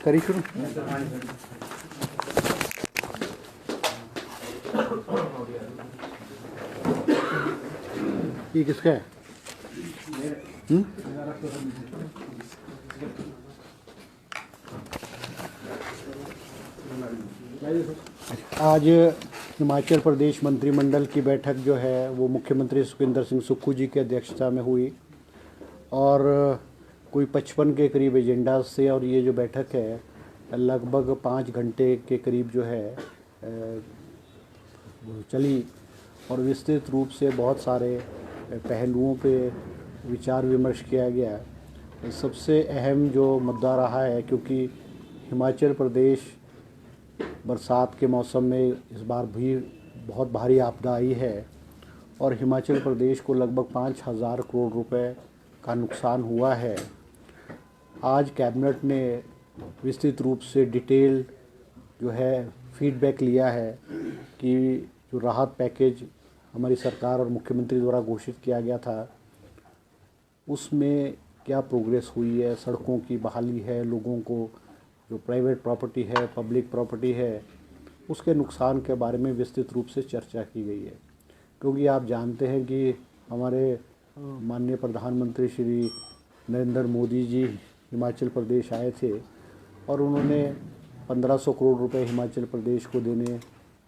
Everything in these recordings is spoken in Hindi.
करी शुरू। ये किसका है? आज हिमाचल प्रदेश मंत्रिमंडल की बैठक जो है वो मुख्यमंत्री सुखविंदर सिंह सुक्खू जी की अध्यक्षता में हुई और कोई 55 के करीब एजेंडा से, और ये जो बैठक है लगभग 5 घंटे के करीब जो है चली और विस्तृत रूप से बहुत सारे पहलुओं पे विचार विमर्श किया गया। सबसे अहम जो मुद्दा रहा है, क्योंकि हिमाचल प्रदेश बरसात के मौसम में इस बार भी बहुत भारी आपदा आई है और हिमाचल प्रदेश को लगभग 5,000 करोड़ रुपए का नुकसान हुआ है। आज कैबिनेट ने विस्तृत रूप से डिटेल जो है फीडबैक लिया है कि जो राहत पैकेज हमारी सरकार और मुख्यमंत्री द्वारा घोषित किया गया था उसमें क्या प्रोग्रेस हुई है, सड़कों की बहाली है, लोगों को जो प्राइवेट प्रॉपर्टी है, पब्लिक प्रॉपर्टी है, उसके नुकसान के बारे में विस्तृत रूप से चर्चा की गई है। क्योंकि आप जानते हैं कि हमारे माननीय प्रधानमंत्री श्री नरेंद्र मोदी जी हिमाचल प्रदेश आए थे और उन्होंने 1500 करोड़ रुपए हिमाचल प्रदेश को देने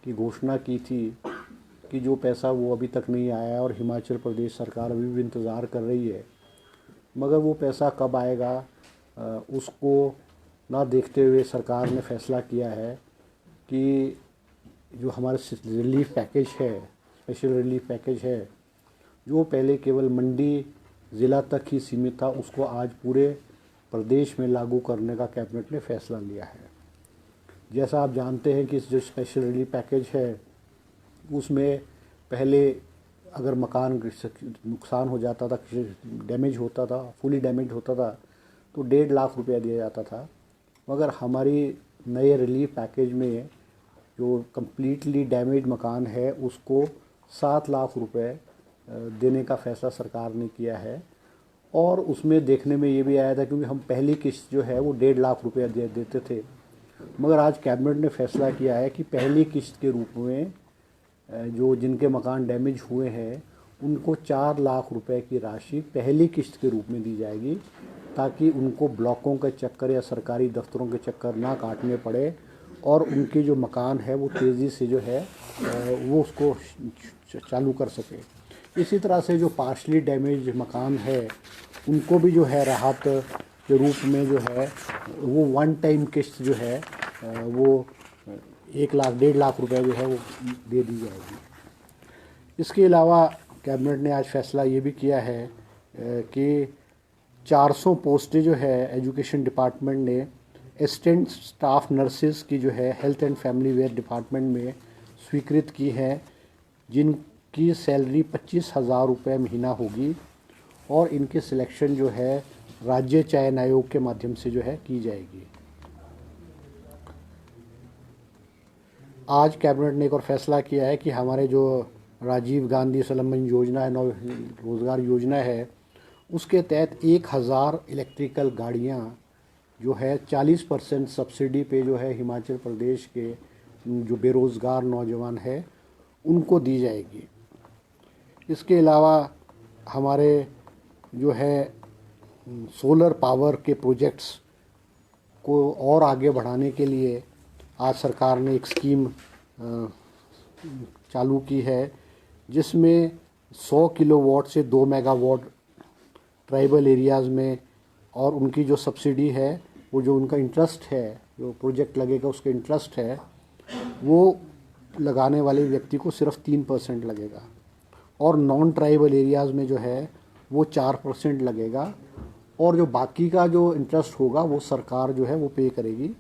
की घोषणा की थी कि जो पैसा वो अभी तक नहीं आया और हिमाचल प्रदेश सरकार अभी भी इंतज़ार कर रही है। मगर वो पैसा कब आएगा उसको ना देखते हुए सरकार ने फैसला किया है कि जो हमारा रिलीफ पैकेज है, स्पेशल रिलीफ पैकेज है, जो पहले केवल मंडी ज़िला तक ही सीमित था, उसको आज पूरे प्रदेश में लागू करने का कैबिनेट ने फैसला लिया है। जैसा आप जानते हैं कि जो स्पेशल रिलीफ पैकेज है उसमें पहले अगर मकान नुकसान हो जाता था, डैमेज होता था, फुली डैमेज होता था तो 1.5 लाख रुपया दिया जाता था। मगर हमारी नए रिलीफ पैकेज में जो कम्प्लीटली डैमेज मकान है उसको 7 लाख रुपए देने का फैसला सरकार ने किया है। और उसमें देखने में ये भी आया था, क्योंकि हम पहली किस्त जो है वो 1.5 लाख रुपया देते थे, मगर आज कैबिनेट ने फैसला किया है कि पहली किस्त के रूप में जो जिनके मकान डैमेज हुए हैं उनको 4 लाख रुपए की राशि पहली किस्त के रूप में दी जाएगी, ताकि उनको ब्लॉकों के चक्कर या सरकारी दफ्तरों के चक्कर ना काटने पड़े और उनके जो मकान है वो तेज़ी से जो है वो उसको चालू कर सके। इसी तरह से जो पार्शली डैमेज मकान है उनको भी जो है राहत के रूप में जो है वो 1 टाइम किस्त जो है वो 1 लाख 1.5 लाख रुपए जो है वो दे दी जाएगी। इसके अलावा कैबिनेट ने आज फैसला ये भी किया है कि 400 पोस्टें जो है एजुकेशन डिपार्टमेंट ने असिस्टेंट स्टाफ नर्सेज की जो है हेल्थ एंड फैमिली वेयर डिपार्टमेंट में स्वीकृत की है, जिनकी सैलरी 25,000 रुपये महीना होगी और इनके सिलेक्शन जो है राज्य चयन आयोग के माध्यम से जो है की जाएगी। आज कैबिनेट ने एक और फैसला किया है कि हमारे जो राजीव गांधी स्वावलंबन योजना है, नव रोज़गार योजना है, उसके तहत 1000 इलेक्ट्रिकल गाड़ियाँ जो है 40% सब्सिडी पे जो है हिमाचल प्रदेश के जो बेरोज़गार नौजवान है उनको दी जाएगी। इसके अलावा हमारे जो है सोलर पावर के प्रोजेक्ट्स को और आगे बढ़ाने के लिए आज सरकार ने एक स्कीम चालू की है, जिसमें 100 किलोवाट से 2 मेगावाट ट्राइबल एरियाज़ में, और उनकी जो सब्सिडी है वो जो उनका इंटरेस्ट है, जो प्रोजेक्ट लगेगा उसका इंटरेस्ट है वो लगाने वाले व्यक्ति को सिर्फ 3% लगेगा और नॉन ट्राइबल एरियाज़ में जो है वो 4% लगेगा और जो बाकी का जो इंटरेस्ट होगा वो सरकार जो है वो पे करेगी।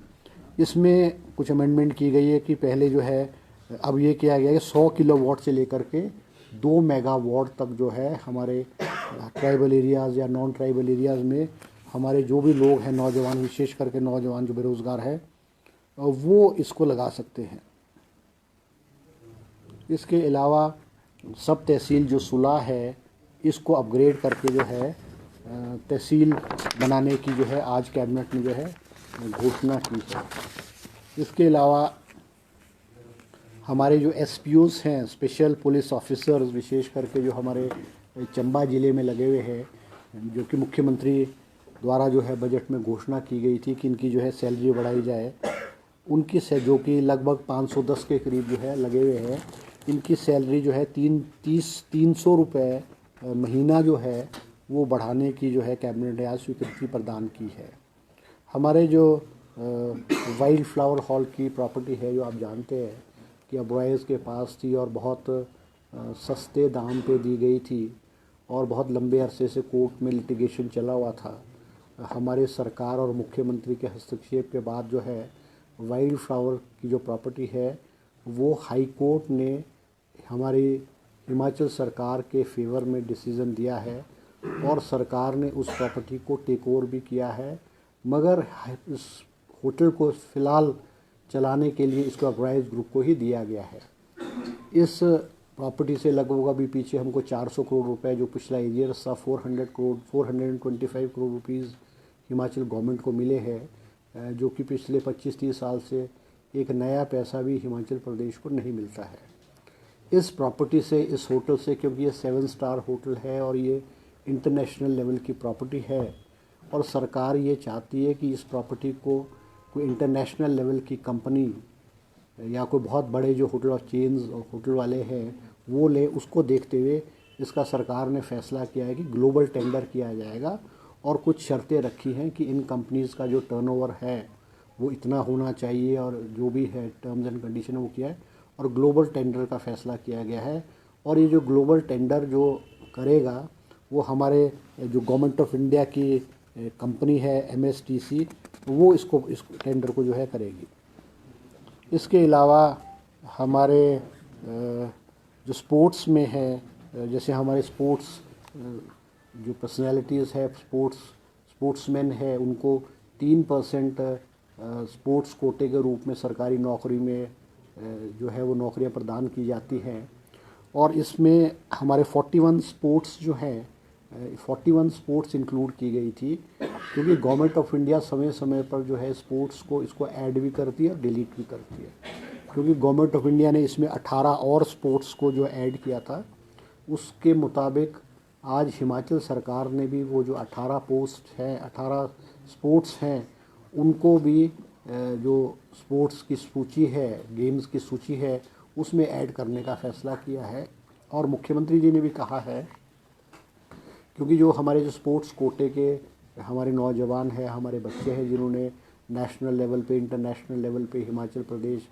इसमें कुछ अमेंडमेंट की गई है कि पहले जो है अब ये किया गया है 100 किलोवाट से लेकर के 2 मेगावाट तक जो है हमारे ट्राइबल एरियाज़ या नॉन ट्राइबल एरियाज़ में हमारे जो भी लोग हैं, नौजवान, विशेष करके नौजवान जो बेरोज़गार है, वो इसको लगा सकते हैं। इसके अलावा सब तहसील जो सुलह है इसको अपग्रेड करके जो है तहसील बनाने की जो है आज कैबिनेट ने जो है घोषणा की है। इसके अलावा हमारे जो एसपीओज हैं, स्पेशल पुलिस ऑफिसर्स, विशेष करके जो हमारे चंबा ज़िले में लगे हुए हैं, जो कि मुख्यमंत्री द्वारा जो है बजट में घोषणा की गई थी कि इनकी जो है सैलरी बढ़ाई जाए, उनकी से जो कि लगभग 510 के करीब जो है लगे हुए हैं, इनकी सैलरी जो है 300 रुपये महीना जो है वो बढ़ाने की जो है कैबिनेट ने आज स्वीकृति प्रदान की है। हमारे जो वाइल्ड फ्लावर हॉल की प्रॉपर्टी है, जो आप जानते हैं कि अबॉयज़ के पास थी और बहुत सस्ते दाम पे दी गई थी और बहुत लंबे अरसे से कोर्ट में लिटिगेशन चला हुआ था। हमारे सरकार और मुख्यमंत्री के हस्तक्षेप के बाद जो है वाइल्ड फ्लावर की जो प्रॉपर्टी है वो हाई कोर्ट ने हमारी हिमाचल सरकार के फेवर में डिसीज़न दिया है और सरकार ने उस प्रॉपर्टी को टेक ओवर भी किया है, मगर इस होटल को फ़िलहाल चलाने के लिए इसको अबॉयज़ ग्रुप को ही दिया गया है। इस प्रॉपर्टी से लगभग अभी पीछे हमको 400 करोड़ रुपए जो पिछला ईयर था 425 करोड़ रुपीज़ हिमाचल गवर्नमेंट को मिले हैं, जो कि पिछले 25-30 साल से एक नया पैसा भी हिमाचल प्रदेश को नहीं मिलता है। इस प्रॉपर्टी से, इस होटल से, क्योंकि ये 7 स्टार होटल है और ये इंटरनेशनल लेवल की प्रॉपर्टी है और सरकार ये चाहती है कि इस प्रॉपर्टी को कोई इंटरनेशनल लेवल की कंपनी या कोई बहुत बड़े जो होटल ऑफ चेन्स और होटल वाले हैं वो ले। उसको देखते हुए इसका सरकार ने फैसला किया है कि ग्लोबल टेंडर किया जाएगा और कुछ शर्तें रखी हैं कि इन कंपनीज़ का जो टर्नओवर है वो इतना होना चाहिए और जो भी है टर्म्स एंड कंडीशन वो किया है और ग्लोबल टेंडर का फैसला किया गया है। और ये जो ग्लोबल टेंडर जो करेगा वो हमारे जो गवर्नमेंट ऑफ इंडिया की कंपनी है MSTC, वो इस टेंडर को जो है करेगी। इसके अलावा हमारे जो स्पोर्ट्स में है, जैसे हमारे स्पोर्ट्स जो पर्सनैलिटीज़ है, स्पोर्ट्समैन है, उनको 3% स्पोर्ट्स कोटे के रूप में सरकारी नौकरी में जो है वो नौकरियां प्रदान की जाती हैं। और इसमें हमारे 41 स्पोर्ट्स जो हैं 41 स्पोर्ट्स इंक्लूड की गई थी, क्योंकि गवर्नमेंट ऑफ इंडिया समय समय पर जो है स्पोर्ट्स को इसको ऐड भी करती है और डिलीट भी करती है। क्योंकि गवर्नमेंट ऑफ इंडिया ने इसमें 18 और स्पोर्ट्स को जो ऐड किया था, उसके मुताबिक आज हिमाचल सरकार ने भी वो जो 18 पोस्ट हैं, 18 स्पोर्ट्स हैं, उनको भी जो स्पोर्ट्स की सूची है, गेम्स की सूची है, उसमें ऐड करने का फ़ैसला किया है। और मुख्यमंत्री जी ने भी कहा है, क्योंकि जो हमारे जो स्पोर्ट्स कोटे के हमारे नौजवान हैं, हमारे बच्चे हैं जिन्होंने नेशनल लेवल पे, इंटरनेशनल लेवल पे हिमाचल प्रदेश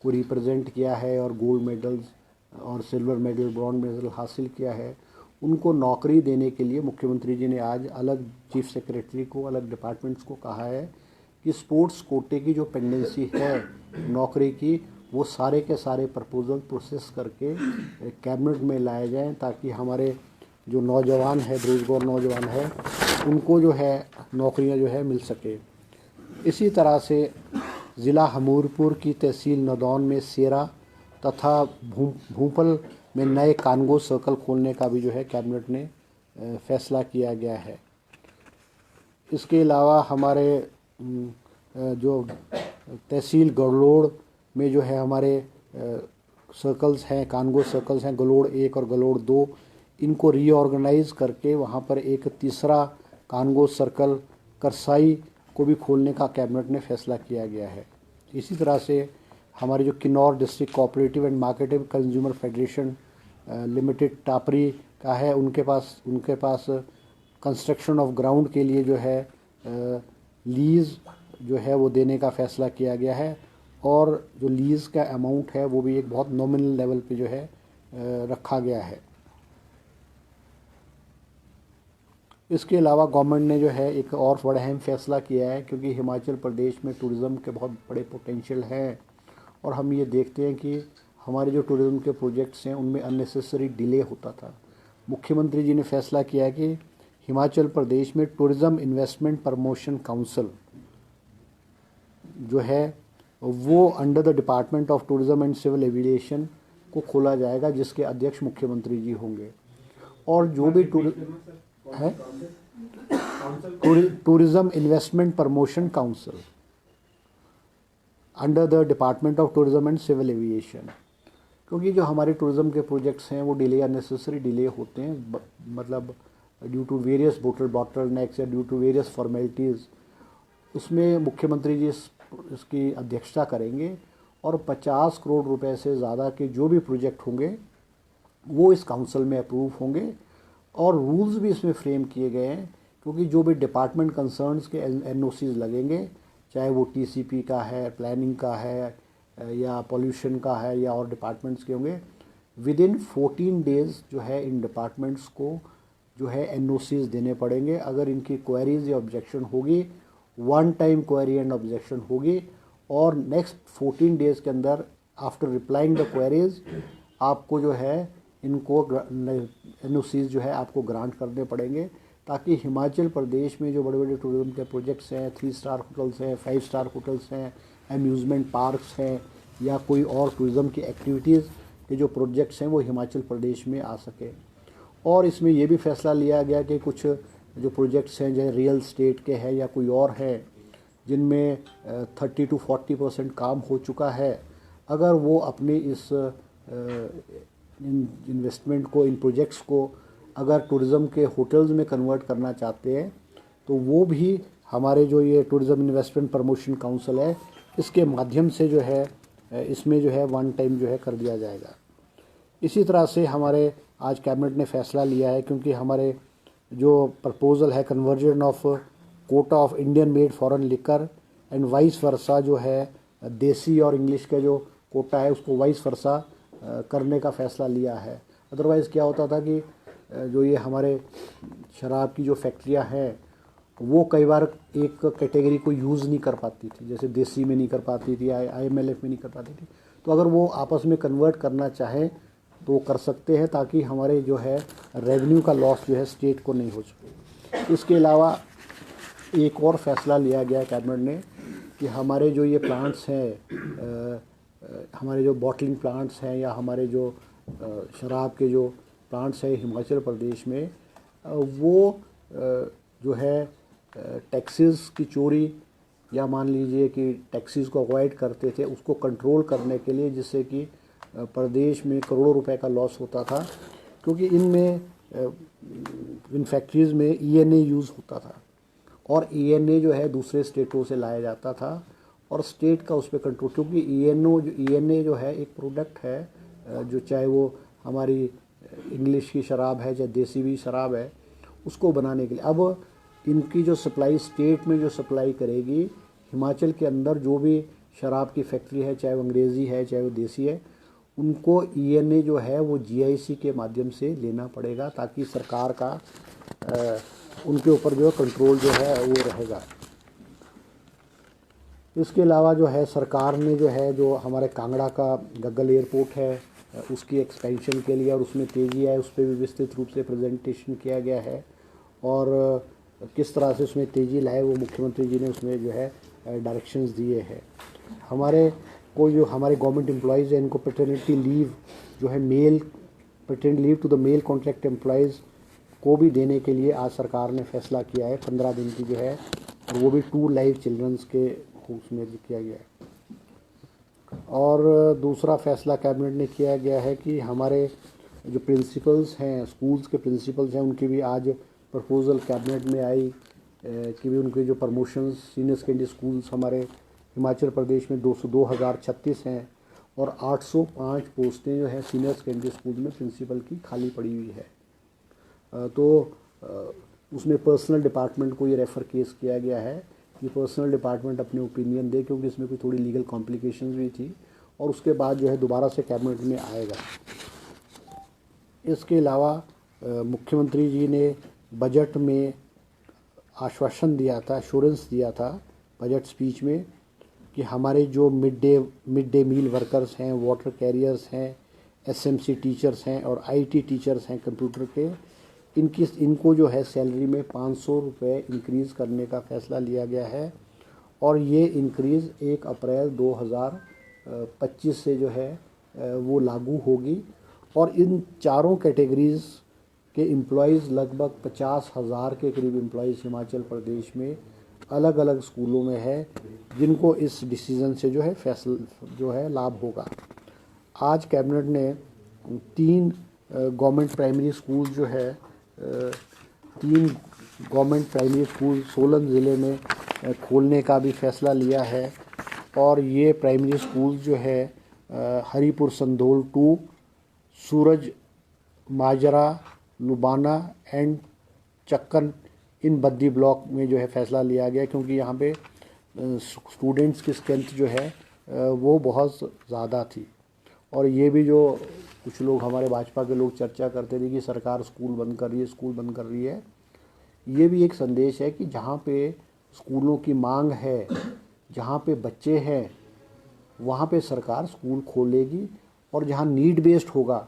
को रिप्रेजेंट किया है और गोल्ड मेडल्स और सिल्वर मेडल, ब्रॉन्ज मेडल हासिल किया है, उनको नौकरी देने के लिए मुख्यमंत्री जी ने आज अलग चीफ सेक्रेटरी को, अलग डिपार्टमेंट्स को कहा है कि स्पोर्ट्स कोटे की जो पेंडेंसी है नौकरी की, वो सारे के सारे प्रपोजल प्रोसेस करके कैबिनेट में लाए जाएं, ताकि हमारे जो नौजवान है, बेरोजगार नौजवान है, उनको जो है नौकरियां जो है मिल सके। इसी तरह से ज़िला हमीरपुर की तहसील नदौन में सेरा तथा भूपल में नए कानगो सर्कल खोलने का भी जो है कैबिनेट ने फैसला किया गया है। इसके अलावा हमारे जो तहसील गलोड़ में जो है हमारे सर्कल्स हैं, कानगो सर्कल्स हैं, गलोड़ 1 और गलोड़ 2, इनको रीऑर्गेनाइज़ करके वहाँ पर एक तीसरा कानगो सर्कल करसाई को भी खोलने का कैबिनेट ने फैसला किया गया है। इसी तरह से हमारे जो Kinnaur district cooperative and marketing consumer federation limited Tapri का है, उनके पास कंस्ट्रक्शन ऑफ ग्राउंड के लिए जो है लीज़ जो है वो देने का फ़ैसला किया गया है और जो लीज़ का अमाउंट है वो भी एक बहुत नॉमिनल लेवल पे जो है रखा गया है। इसके अलावा गवर्नमेंट ने जो है एक और बड़ा अहम फैसला किया है, क्योंकि हिमाचल प्रदेश में टूरिज़्म के बहुत बड़े पोटेंशियल हैं और हम ये देखते हैं कि हमारे जो टूरिज़्म के प्रोजेक्ट्स हैं उनमें अननेसेसरी डिले होता था। मुख्यमंत्री जी ने फैसला किया है कि हिमाचल प्रदेश में टूरिज़्म इन्वेस्टमेंट प्रमोशन काउंसिल जो है वो under the department of tourism and civil aviation को खोला जाएगा, जिसके अध्यक्ष मुख्यमंत्री जी होंगे। और जो भी है tourism investment promotion council under the department of tourism and civil aviation. क्योंकि जो हमारे टूरिज्म के प्रोजेक्ट्स हैं वो डिले अननेसेसरी डिले होते हैं, मतलब ड्यू टू वेरियस बोटलनेक्स या ड्यू टू वेरियस फॉर्मेलिटीज़। उसमें मुख्यमंत्री जी इसकी अध्यक्षता करेंगे और 50 करोड़ रुपए से ज़्यादा के जो भी प्रोजेक्ट होंगे वो इस काउंसिल में अप्रूव होंगे। और रूल्स भी इसमें फ्रेम किए गए हैं, क्योंकि जो भी डिपार्टमेंट कंसर्न्स के एनओसीज लगेंगे, चाहे वो टीसीपी का है, प्लानिंग का है, या पॉल्यूशन का है, या और डिपार्टमेंट्स के होंगे, विद इन 14 डेज़ जो है इन डिपार्टमेंट्स को जो है एनओसीज देने पड़ेंगे। अगर इनकी क्वेरीज या ऑब्जेक्शन होगी, one time query and objection होगी, और नेक्स्ट 14 डेज़ के अंदर आफ्टर रिप्लाइंग द क्वेरीज आपको जो है इनको एनओसीज जो है आपको ग्रांट करने पड़ेंगे, ताकि हिमाचल प्रदेश में जो बड़े बड़े टूरिज्म के प्रोजेक्ट्स हैं, 3 स्टार होटल्स हैं, 5 स्टार होटल्स हैं, अम्यूज़मेंट पार्क्स हैं, या कोई और टूरिज़्म की एक्टिविटीज़ के जो प्रोजेक्ट्स हैं वो हिमाचल प्रदेश में आ सके। और इसमें ये भी फैसला लिया गया कि कुछ जो प्रोजेक्ट्स हैं, चाहे रियल स्टेट के हैं या कोई और हैं, जिनमें 30 to 40% काम हो चुका है, अगर वो अपने इस इन्वेस्टमेंट को, इन प्रोजेक्ट्स को अगर टूरिज़्म के होटल्स में कन्वर्ट करना चाहते हैं, तो वो भी हमारे जो ये टूरिज़्म इन्वेस्टमेंट प्रमोशन काउंसिल है, इसके माध्यम से जो है इसमें जो है वन टाइम जो है कर दिया जाएगा। इसी तरह से हमारे आज कैबिनेट ने फैसला लिया है, क्योंकि हमारे जो प्रपोज़ल है conversion of Kota of Indian made foreign liquor and vice versa, जो है देसी और इंग्लिश का जो कोटा है उसको वाइस वर्सा करने का फ़ैसला लिया है। अदरवाइज़ क्या होता था कि जो ये हमारे शराब की जो फैक्ट्रियां हैं वो कई बार एक कैटेगरी को यूज़ नहीं कर पाती थी, जैसे देसी में नहीं कर पाती थी, IMLF में नहीं कर पाती थी। तो अगर वो आपस में कन्वर्ट करना चाहें तो कर सकते हैं, ताकि हमारे जो है रेवेन्यू का लॉस जो है स्टेट को नहीं हो सके। इसके अलावा एक और फैसला लिया गया कैबिनेट ने कि हमारे जो ये प्लांट्स हैं, हमारे जो बॉटलिंग प्लांट्स हैं या हमारे जो शराब के जो प्लांट्स हैं हिमाचल प्रदेश में, वो जो है टैक्सेस की चोरी या मान लीजिए कि टैक्सेस को अवॉइड करते थे, उसको कंट्रोल करने के लिए, जिससे कि प्रदेश में करोड़ों रुपए का लॉस होता था, क्योंकि इनमें इन फैक्ट्रीज़ में ENA यूज़ होता था, और ENA जो है दूसरे स्टेटों से लाया जाता था, और स्टेट का उस पर कंट्रोल, क्योंकि ENA जो है एक प्रोडक्ट है, जो चाहे वो हमारी इंग्लिश की शराब है चाहे देसी भी शराब है, उसको बनाने के लिए अब इनकी जो सप्लाई स्टेट में जो सप्लाई करेगी, हिमाचल के अंदर जो भी शराब की फैक्ट्री है, चाहे वो अंग्रेज़ी है चाहे वो देसी है, उनको ENA जो है वो GIC के माध्यम से लेना पड़ेगा, ताकि सरकार का उनके ऊपर जो कंट्रोल जो है वो रहेगा। इसके अलावा जो है सरकार ने जो है जो हमारे कांगड़ा का गग्गल एयरपोर्ट है उसकी एक्सपेंशन के लिए और उसमें तेज़ी है, उस पर भी विस्तृत रूप से प्रेजेंटेशन किया गया है, और किस तरह से उसमें तेज़ी लाए वो मुख्यमंत्री जी ने उसमें जो है डायरेक्शंस दिए हैं। हमारे को जो हमारे गवर्नमेंट एम्प्लॉयज़ हैं, इनको पैटर्निटी लीव जो है paternity leave to the male contract employees को भी देने के लिए आज सरकार ने फैसला किया है, 15 दिन की जो है, और वो भी 2 लाइव चिल्ड्रंस के उसमें किया गया है। और दूसरा फैसला कैबिनेट ने किया गया है कि हमारे जो प्रिंसिपल्स हैं, स्कूल्स के प्रिंसिपल्स हैं, उनकी भी आज प्रपोज़ल कैबिनेट में आई कि भी उनके जो प्रमोशंस सीनियर सेकेंडरी स्कूल्स हमारे हिमाचल प्रदेश में 2036 हैं, और 805 पोस्टें जो है सीनियर सेकेंडरी स्कूल में प्रिंसिपल की खाली पड़ी हुई है। तो उसमें पर्सनल डिपार्टमेंट को ये रेफ़र केस किया गया है कि पर्सनल डिपार्टमेंट अपने ओपिनियन दे, क्योंकि इसमें कोई थोड़ी लीगल कॉम्प्लिकेशंस भी थी, और उसके बाद जो है दोबारा से कैबिनेट में आएगा। इसके अलावा मुख्यमंत्री जी ने बजट में आश्वासन दिया था, एश्योरेंस दिया था बजट स्पीच में, कि हमारे जो मिड डे मील वर्कर्स हैं, वाटर कैरियर्स हैं, SMC टीचर्स हैं और IT टीचर्स हैं कंप्यूटर के, इनको जो है सैलरी में 500 रुपये इंक्रीज़ करने का फ़ैसला लिया गया है, और ये इंक्रीज़ 1 अप्रैल 2025 से जो है वो लागू होगी। और इन चारों कैटेगरीज़ के एम्प्लॉयज़ लगभग 50,000 के करीब एम्प्लॉयज़ हिमाचल प्रदेश में अलग अलग स्कूलों में है, जिनको इस डिसीज़न से जो है जो है लाभ होगा। आज कैबिनेट ने 3 गवर्नमेंट प्राइमरी स्कूल जो है 3 गवर्नमेंट प्राइमरी स्कूल सोलन ज़िले में खोलने का भी फैसला लिया है। और ये प्राइमरी स्कूल जो है Haripur Sandhol 2, Suraj Majra, Lubana and Chakkan in Baddi block में जो है फैसला लिया गया, क्योंकि यहाँ पे स्टूडेंट्स की स्ट्रेंथ जो है वो बहुत ज़्यादा थी। और ये भी जो कुछ लोग हमारे भाजपा के लोग चर्चा करते थे कि सरकार स्कूल बंद कर रही है, स्कूल बंद कर रही है, ये भी एक संदेश है कि जहाँ पे स्कूलों की मांग है, जहाँ पे बच्चे हैं, वहाँ पे सरकार स्कूल खोलेगी। और जहाँ नीड बेस्ड होगा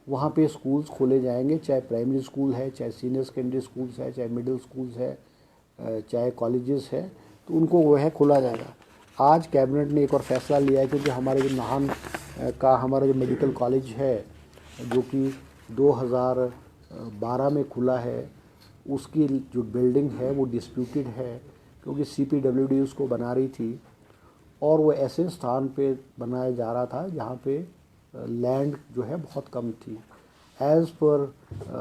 वहाँ पे स्कूल्स खोले जाएंगे, चाहे प्राइमरी स्कूल है, चाहे सीनियर सेकेंडरी स्कूल्स है, चाहे मिडिल स्कूल्स है, चाहे कॉलेजेस है, तो उनको वो है खोला जाएगा। आज कैबिनेट ने एक और फैसला लिया है, क्योंकि हमारे जो नाहन का हमारा जो मेडिकल कॉलेज है जो कि 2012 में खुला है, उसकी जो बिल्डिंग है वो डिस्प्यूटेड है, क्योंकि CPWD उसको बना रही थी और वो ऐसे स्थान पे बनाया जा रहा था जहाँ पे लैंड जो है बहुत कम थी। As per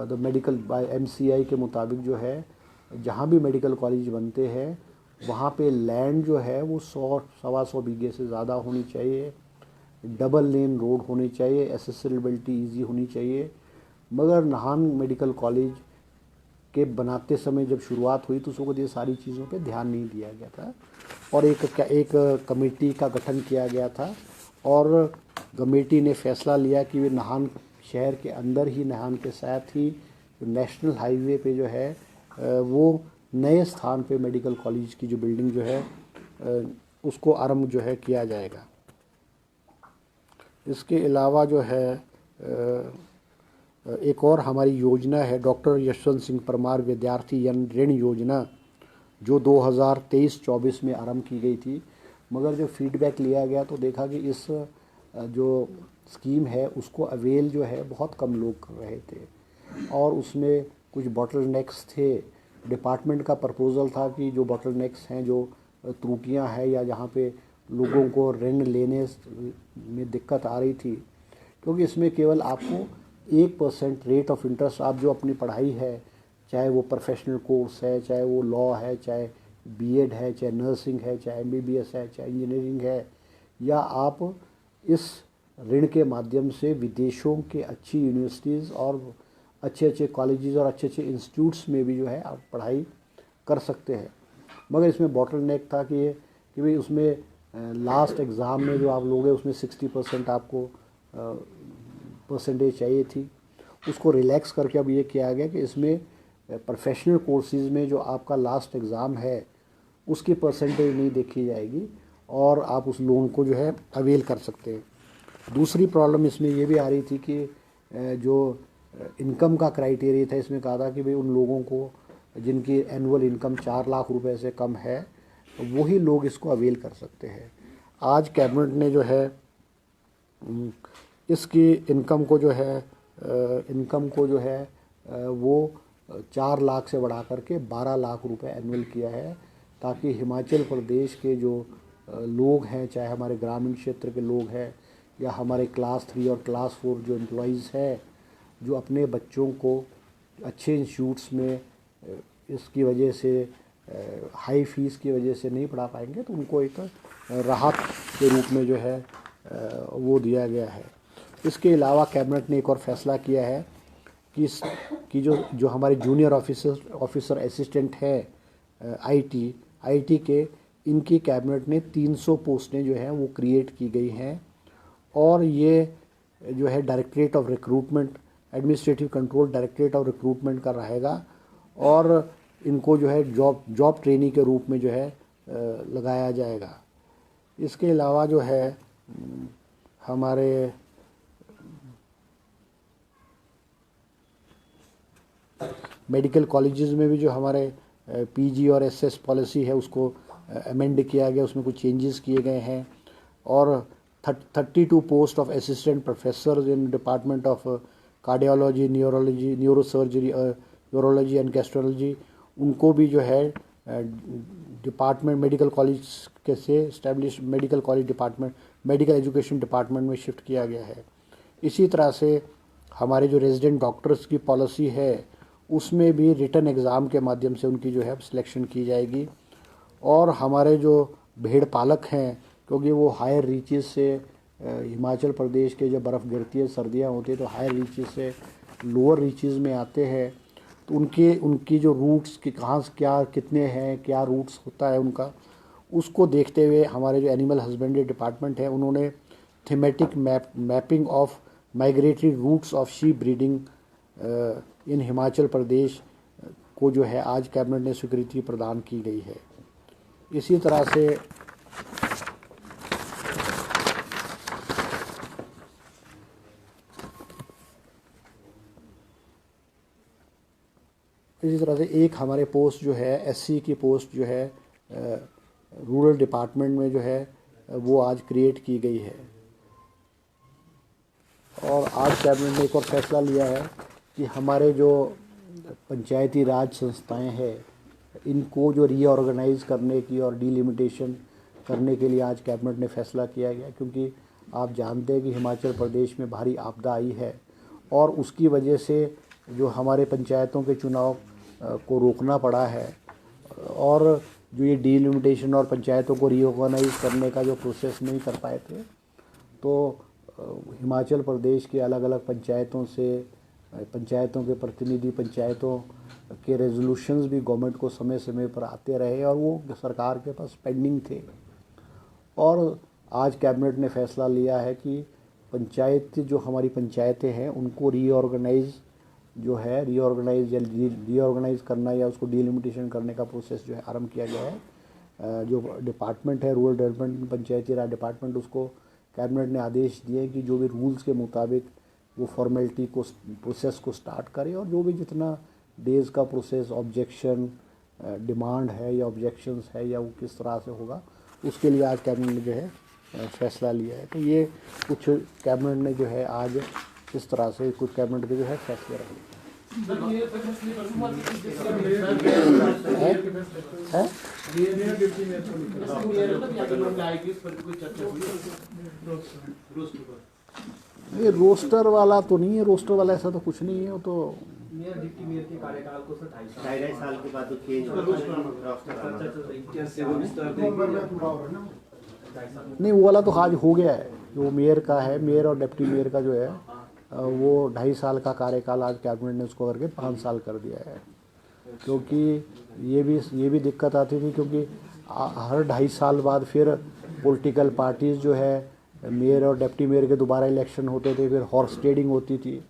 the medical bye MCI के मुताबिक जो है जहाँ भी मेडिकल कॉलेज बनते हैं वहाँ पे लैंड जो है वो 100-125 बीघे से ज़्यादा होनी चाहिए, डबल लेन रोड होनी चाहिए, एसेसिबिलिटी ईजी होनी चाहिए। मगर नाहन मेडिकल कॉलेज के बनाते समय जब शुरुआत हुई तो उसको ये सारी चीज़ों पे ध्यान नहीं दिया गया था और एक कमेटी का गठन किया गया था और कमेटी ने फैसला लिया कि वे नाहन शहर के अंदर ही, नाहन के साथ ही नेशनल हाईवे पे जो है वो नए स्थान पे मेडिकल कॉलेज की जो बिल्डिंग जो है उसको आरंभ जो है किया जाएगा। इसके अलावा जो है एक और हमारी योजना है डॉक्टर यशवंत सिंह परमार विद्यार्थी ऋण योजना, जो 2023-24 में आरंभ की गई थी। मगर जो फीडबैक लिया गया तो देखा कि इस जो स्कीम है उसको अवेल जो है बहुत कम लोग कर रहे थे और उसमें कुछ बॉटलनेक्स थे। डिपार्टमेंट का प्रपोज़ल था कि जो बॉटलनेक्स हैं, जो त्रुटियां हैं या जहाँ पे लोगों को ऋण लेने में दिक्कत आ रही थी, क्योंकि इसमें केवल आपको 1% रेट ऑफ इंटरेस्ट, आप जो अपनी पढ़ाई है, चाहे वो प्रोफेशनल कोर्स है, चाहे वो लॉ है, चाहे B.Ed है, चाहे नर्सिंग है, चाहे MBBS है, चाहे इंजीनियरिंग है, या आप इस ऋण के माध्यम से विदेशों के अच्छी यूनिवर्सिटीज़ और अच्छे अच्छे कॉलेजेस और अच्छे अच्छे इंस्टीट्यूट्स में भी जो है आप पढ़ाई कर सकते हैं। मगर इसमें बॉटलनेक था कि भाई उसमें लास्ट एग्ज़ाम में जो आप लोग हैं उसमें 60% आपको परसेंटेज चाहिए थी। उसको रिलैक्स करके अब ये किया गया कि इसमें प्रोफेशनल कोर्सेज़ में जो आपका लास्ट एग्ज़ाम है उसकी परसेंटेज नहीं देखी जाएगी और आप उस लोन को जो है अवेल कर सकते हैं। दूसरी प्रॉब्लम इसमें ये भी आ रही थी कि जो इनकम का क्राइटेरिया था, इसमें कहा था कि भाई उन लोगों को जिनकी एनुअल इनकम 4 लाख रुपए से कम है वही लोग इसको अवेल कर सकते हैं। आज कैबिनेट ने जो है इसकी इनकम को जो है वो 4 लाख से बढ़ा करके 12 लाख रुपए एनुअल किया है, ताकि हिमाचल प्रदेश के जो लोग हैं, चाहे हमारे ग्रामीण क्षेत्र के लोग हैं या हमारे क्लास 3 और क्लास 4 जो एम्प्लॉयज़ हैं, जो अपने बच्चों को अच्छे इंस्टीट्यूट्स में इसकी वजह से हाई फीस की वजह से नहीं पढ़ा पाएंगे, तो उनको एक राहत के रूप में जो है वो दिया गया है। इसके अलावा कैबिनेट ने एक और फैसला किया है कि जो हमारे जूनियर ऑफिसर असिस्टेंट है आईटी के, इनकी कैबिनेट ने 300 पोस्टें जो हैं वो क्रिएट की गई हैं और ये जो है directorate of recruitment, administrative control directorate of recruitment का रहेगा और इनको जो है जॉब ट्रेनिंग के रूप में जो है लगाया जाएगा। इसके अलावा जो है हमारे मेडिकल कॉलेजेस में भी जो हमारे PG और SS पॉलिसी है उसको अमेंड किया गया, उसमें कुछ चेंजेस किए गए हैं और 32 post of assistant professor in department of cardiology, neurology, neurosurgery, urology and gastrology, उनको भी जो है डिपार्टमेंट मेडिकल कॉलेज के से establish medical college department, medical education department में शिफ्ट किया गया है। इसी तरह से हमारे जो रेजिडेंट डॉक्टर्स की पॉलिसी है उसमें भी रिटन एग्ज़ाम के माध्यम से उनकी जो है सिलेक्शन की जाएगी। और हमारे जो भेड़ पालक हैं, क्योंकि वो हायर रीचेस से हिमाचल प्रदेश के जब बर्फ़ गिरती है, सर्दियाँ होती है, तो हायर रीचेस से लोअर रीचेस में आते हैं, तो उनकी जो रूट्स कि कहाँ से क्या कितने हैं, क्या रूट्स होता है उनका, उसको देखते हुए हमारे जो एनिमल हस्बेंड्री डिपार्टमेंट है उन्होंने thematic mapping of migratory routes of sheep breeding in Himachal Pradesh को जो है आज कैबिनेट ने स्वीकृति प्रदान की गई है। इसी तरह से एक हमारे पोस्ट जो है एससी की पोस्ट जो है रूरल डिपार्टमेंट में जो है वो आज क्रिएट की गई है। और आज कैबिनेट ने एक और फैसला लिया है कि हमारे जो पंचायती राज संस्थाएं हैं इनको जो रीऑर्गेनाइज करने की और डीलिमिटेशन करने के लिए आज कैबिनेट ने फैसला किया गया, क्योंकि आप जानते हैं कि हिमाचल प्रदेश में भारी आपदा आई है और उसकी वजह से जो हमारे पंचायतों के चुनाव को रोकना पड़ा है। और जो ये डीलिमिटेशन और पंचायतों को रीऑर्गेनाइज करने का जो प्रोसेस नहीं कर पाए थे, तो हिमाचल प्रदेश के अलग अलग पंचायतों के प्रतिनिधि पंचायतों के रेजोल्यूशंस भी गवर्नमेंट को समय समय पर आते रहे और वो सरकार के पास पेंडिंग थे। और आज कैबिनेट ने फैसला लिया है कि पंचायत जो हमारी पंचायतें हैं उनको रीऑर्गेनाइज करना या उसको डीलिमिटेशन करने का प्रोसेस जो है आरंभ किया गया है। जो डिपार्टमेंट है रूरल डेवलपमेंट पंचायती राज डिपार्टमेंट, उसको कैबिनेट ने आदेश दिए कि जो भी रूल्स के मुताबिक वो फॉर्मेलिटी को प्रोसेस को स्टार्ट करे और जो भी जितना डेज़ का प्रोसेस ऑब्जेक्शन डिमांड है या ऑब्जेक्शंस है या वो किस तरह से होगा, उसके लिए आज कैबिनेट ने जो है फैसला लिया है। तो ये कुछ कैबिनेट ने जो है आज इस तरह से कुछ कैबिनेट के जो है फैसले रखे ये रोस्टर वाला तो नहीं है, रोस्टर वाला ऐसा तो कुछ नहीं है। वो तो मेयर डिप्टी मेयर के कार्यकाल को 2.5 साल के बाद नहीं, वो वाला तो आज हो गया है। जो मेयर का है, मेयर और डिप्टी मेयर का जो है वो 2.5 साल का कार्यकाल आज कैबिनेट ने उसको करके 5 साल कर दिया है। क्योंकि ये भी दिक्कत आती थी, क्योंकि हर 2.5 साल बाद फिर पॉलिटिकल पार्टीज़ जो है मेयर और डिप्टी मेयर के दोबारा इलेक्शन होते थे, फिर हॉर्स ट्रेडिंग होती थी।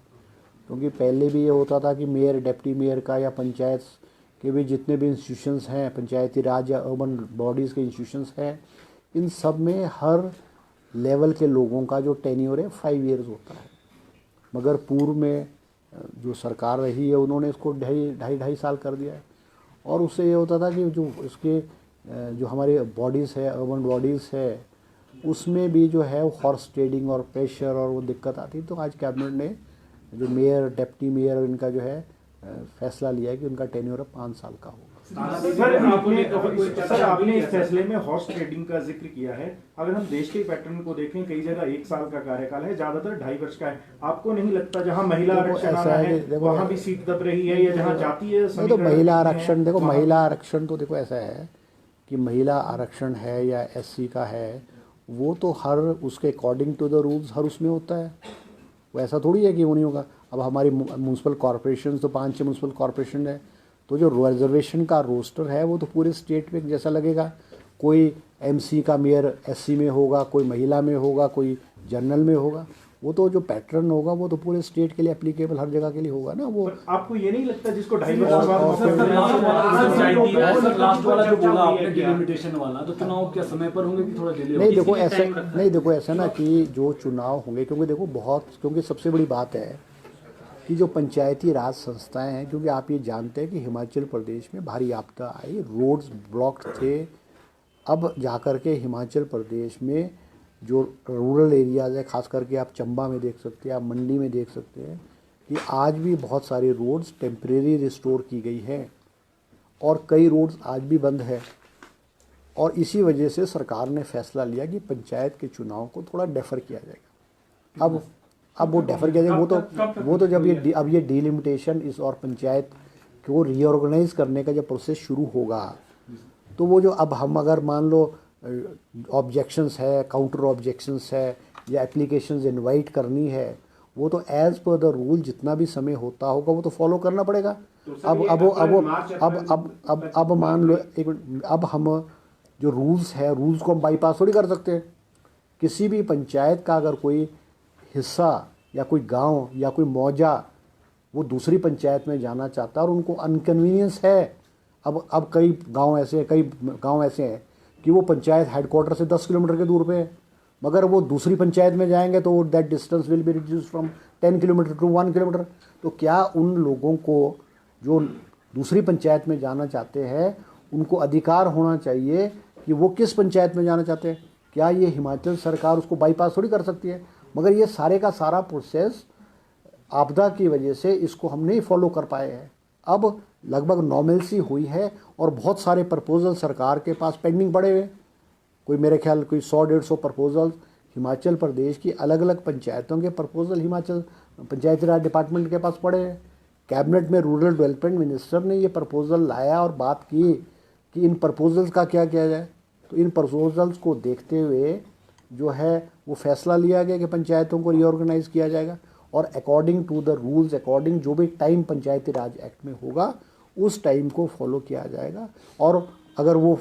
क्योंकि पहले भी ये होता था कि मेयर डिप्टी मेयर का या पंचायत के भी जितने भी इंस्टीट्यूशंस हैं, पंचायती राज या अर्बन बॉडीज़ के इंस्टीट्यूशंस हैं, इन सब में हर लेवल के लोगों का जो टेन्योर है 5 ईयर्स होता है। मगर पूर्व में जो सरकार रही है उन्होंने इसको ढाई साल कर दिया है। और उससे ये होता था कि जो हमारे बॉडीज़ है, अर्बन बॉडीज़ है, उसमें भी जो है वो हॉर्स ट्रेडिंग और प्रेशर और वो दिक्कत आती। तो आज कैबिनेट ने जो मेयर डिप्टी मेयर इनका जो है फैसला लिया है कि उनका टेन्योर 5 साल का होगा। सर आपने इस फैसले में हॉर्स ट्रेडिंग का जिक्र किया है। अगर हम देश के पैटर्न को देखें, कई जगह 1 साल का कार्यकाल है, ज्यादातर 2.5 वर्ष का है। आपको नहीं लगता जहां महिला आरक्षण आ रहा है वहां भी सीट दब रही है, या जहां जातीय तो महिला आरक्षण देखो, महिला आरक्षण तो देखो ऐसा है कि महिला आरक्षण है या एससी का है, वो तो हर उसके अकॉर्डिंग टू द रूल्स हर उसमें होता है। वो ऐसा थोड़ी है कि वो नहीं होगा। अब हमारी म्यूनसिपल कॉरपोरेशन तो 5-6 म्यूनसिपल कॉरपोरेशन है, तो जो रिजर्वेशन का रोस्टर है वो तो पूरे स्टेट में जैसा लगेगा। कोई एमसी का मेयर एससी में होगा, कोई महिला में होगा, कोई जनरल में होगा। वो तो जो पैटर्न होगा वो तो पूरे स्टेट के लिए एप्लीकेबल हर जगह के लिए होगा ना। वो आपको ये नहीं लगता जिसको 2.5 वर्ष लास्ट वाला जो बोला आपने डिलिमिटेशन वाला, तो चुनाव क्या समय पर होंगे कि थोड़ा डिले? नहीं देखो ऐसा ना कि जो चुनाव होंगे, क्योंकि देखो क्योंकि सबसे बड़ी बात है कि जो पंचायती राज संस्थाएं हैं, क्योंकि आप ये जानते हैं कि हिमाचल प्रदेश में भारी आपदा आई, रोड्स ब्लॉक्ड थे। अब जाकर के हिमाचल प्रदेश में जो रूरल एरियाज़ है, ख़ास करके आप चंबा में देख सकते हैं, आप मंडी में देख सकते हैं कि आज भी बहुत सारी रोड्स टेम्परेरी रिस्टोर की गई है और कई रोड्स आज भी बंद है। और इसी वजह से सरकार ने फैसला लिया कि पंचायत के चुनाव को थोड़ा डेफर किया जाएगा। अब वो डेफर किया जाएगा, वो तो जब ये डिलिमिटेशन इस और पंचायत को रीऑर्गेनाइज करने का जब प्रोसेस शुरू होगा, तो वो जो अब हम अगर मान लो ऑब्जेक्शंस है, काउंटर ऑब्जेक्शंस है या एप्लीकेशंस इनवाइट करनी है, वो तो एज पर द रूल जितना भी समय होता होगा वो तो फॉलो करना पड़ेगा। अब मान लो एक मिनट, अब हम जो रूल्स है, रूल्स को हम बाईपास थोड़ी कर सकते हैं। किसी भी पंचायत का अगर कोई हिस्सा या कोई गांव या कोई मौजा वो दूसरी पंचायत में जाना चाहता है और उनको अनकन्वीनियंस है, अब कई गांव ऐसे हैं कि वो पंचायत हेडक्वार्टर से 10 किलोमीटर के दूर पे है, मगर वो दूसरी पंचायत में जाएंगे तो that distance will be reduce from 10 kilometre to 1 kilometre. तो क्या उन लोगों को जो दूसरी पंचायत में जाना चाहते हैं उनको अधिकार होना चाहिए कि वो किस पंचायत में जाना चाहते हैं? क्या ये हिमाचल सरकार उसको बाईपास थोड़ी कर सकती है? मगर ये सारे का सारा प्रोसेस आपदा की वजह से इसको हम नहीं फॉलो कर पाए हैं। अब लगभग नॉर्मलसी हुई है और बहुत सारे प्रपोजल सरकार के पास पेंडिंग पड़े हुए, कोई मेरे ख्याल कोई 100-150 प्रपोजल हिमाचल प्रदेश की अलग अलग पंचायतों के प्रपोजल हिमाचल पंचायती राज डिपार्टमेंट के पास पड़े हैं। कैबिनेट में रूरल डेवलपमेंट मिनिस्टर ने ये प्रपोजल लाया और बात की कि इन प्रपोजल्स का क्या किया जाए। तो इन प्रपोजल्स को देखते हुए जो है वो फैसला लिया गया कि पंचायतों को रीऑर्गेनाइज किया जाएगा और according to the rules, according जो भी टाइम पंचायती राज एक्ट में होगा उस टाइम को फॉलो किया जाएगा। और अगर वो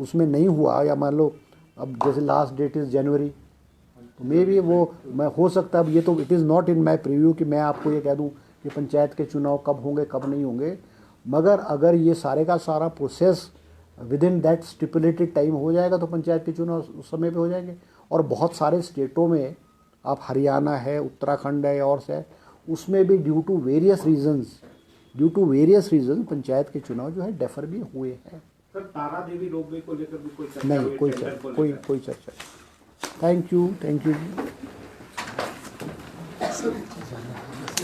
उसमें नहीं हुआ या मान लो अब जैसे लास्ट डेट इज़ जनवरी, तो मे भी वो मैं हो सकता है, अब ये तो it is not in my preview कि मैं आपको ये कह दूं कि पंचायत के चुनाव कब होंगे कब नहीं होंगे, मगर अगर ये सारे का सारा process with in that stipulated time हो जाएगा तो पंचायत के चुनाव उस समय पे हो जाएंगे। और बहुत सारे स्टेटों में, आप हरियाणा है, उत्तराखंड है और से, उसमें भी due to various reasons panchayat के चुनाव जो है डेफर भी हुए हैं। सर, तारा देवी रोपवे को लेकर भी कोई चर्चा नहीं, कोई चर्चा। Thank you ji.